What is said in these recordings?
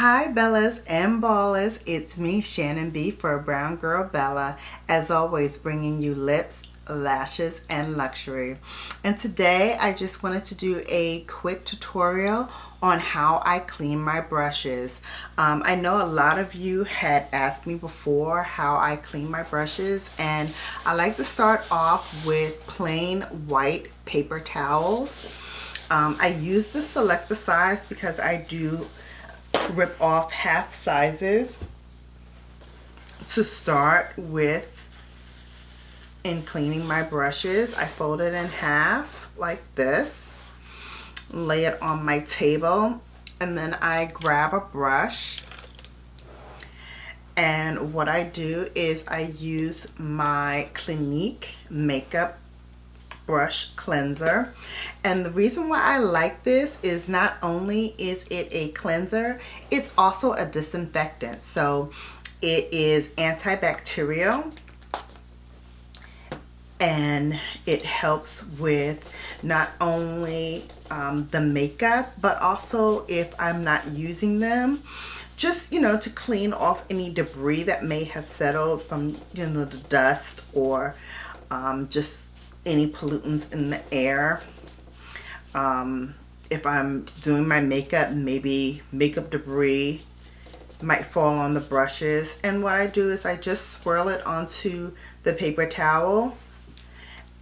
Hi Bellas and Ballers, it's me Shannon B for Brown Girl Bella, as always bringing you lips, lashes, and luxury. And today I just wanted to do a quick tutorial on how I clean my brushes. I know a lot of you had asked me before how I clean my brushes, and I like to start off with plain white paper towels. I use the select the size because I do rip off half sizes to start with in cleaning my brushes. I fold it in half like this, lay it on my table, and then I grab a brush, and what I do is I use my Clinique makeup brush cleanser. And the reason why I like this is not only is it a cleanser, it's also a disinfectant. So it is antibacterial, and it helps with not only the makeup, but also if I'm not using them, just to clean off any debris that may have settled from the dust or just any pollutants in the air. If I'm doing my makeup, maybe makeup debris might fall on the brushes, and what I do is I just swirl it onto the paper towel,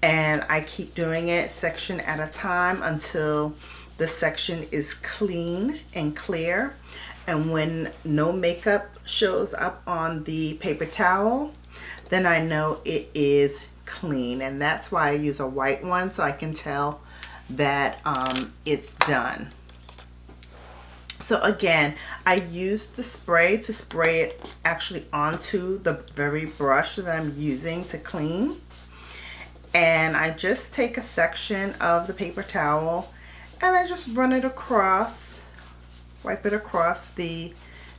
and I keep doing it section at a time until the section is clean and clear. And when no makeup shows up on the paper towel, then I know it is clean, and that's why I use a white one, so I can tell that it's done. So again, I use the spray to spray it actually onto the very brush that I'm using to clean, and I just take a section of the paper towel and I just run it across, wipe it across the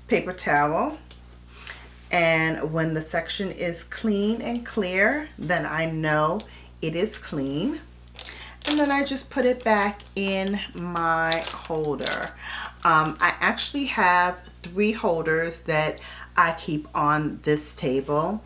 paper towel. And when the section is clean and clear, then I know it is clean. And then I just put it back in my holder. I actually have 3 holders that I keep on this table.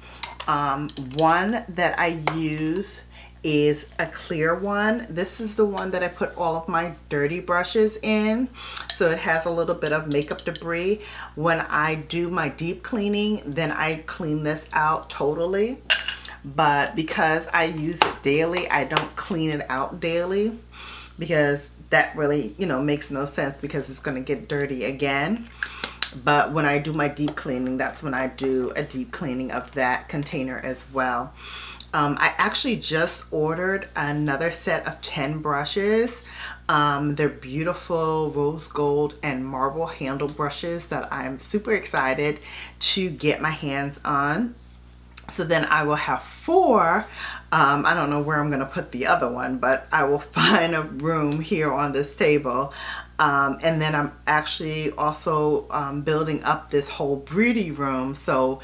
One that I use is a clear one. This is the one that I put all of my dirty brushes in, so it has a little bit of makeup debris. When I do my deep cleaning, then I clean this out totally, but because I use it daily, I don't clean it out daily, because that really makes no sense, because it's going to get dirty again. But when I do my deep cleaning, that's when I do a deep cleaning of that container as well. I actually just ordered another set of 10 brushes. They're beautiful rose gold and marble handle brushes that I'm super excited to get my hands on. So then I will have 4. I don't know where I'm going to put the other one, but I will find a room here on this table. And then I'm actually also building up this whole beauty room. So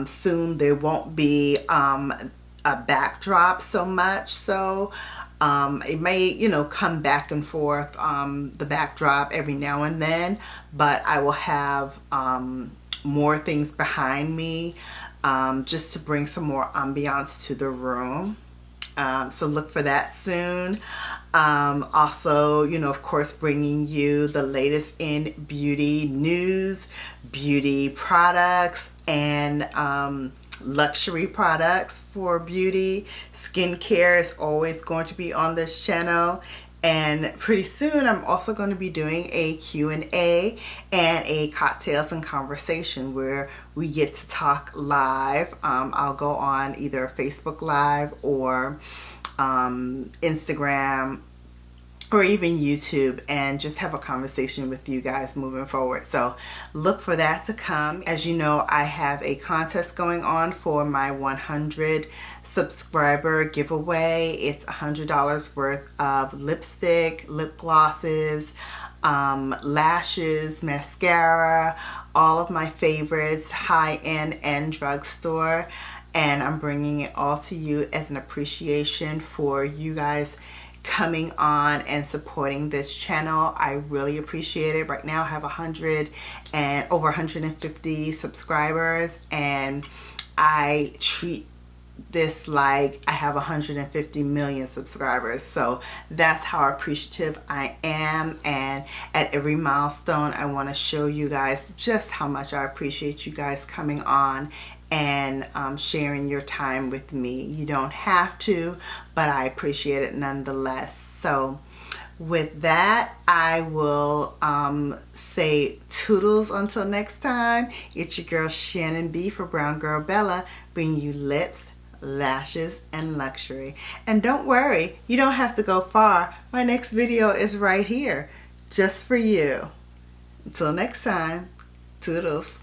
soon there won't be a backdrop so much. So it may come back and forth, the backdrop every now and then, but I will have more things behind me, just to bring some more ambiance to the room. So look for that soon. Also, of course, bringing you the latest in beauty news, beauty products, and luxury products for beauty. Skincare is always going to be on this channel, and pretty soon I'm also going to be doing a Q&A and a cocktails and conversation where we get to talk live. I'll go on either Facebook Live or Instagram or even YouTube, and just have a conversation with you guys moving forward. So look for that to come. As you know, I have a contest going on for my 100 subscriber giveaway. It's $100 worth of lipstick, lip glosses, lashes, mascara, all of my favorites, high-end and drugstore. And I'm bringing it all to you as an appreciation for you guys coming on and supporting this channel. I really appreciate it. Right now I have over 150 subscribers, and I treat this like I have 150 million subscribers. So that's how appreciative I am, and at every milestone I want to show you guys just how much I appreciate you guys coming on and sharing your time with me. You don't have to, but I appreciate it nonetheless. So with that, I will say toodles until next time. It's your girl Shannon B for Brown Girl Bella, bringing you lips, lashes, and luxury. And don't worry, you don't have to go far. My next video is right here, just for you. Until next time, toodles.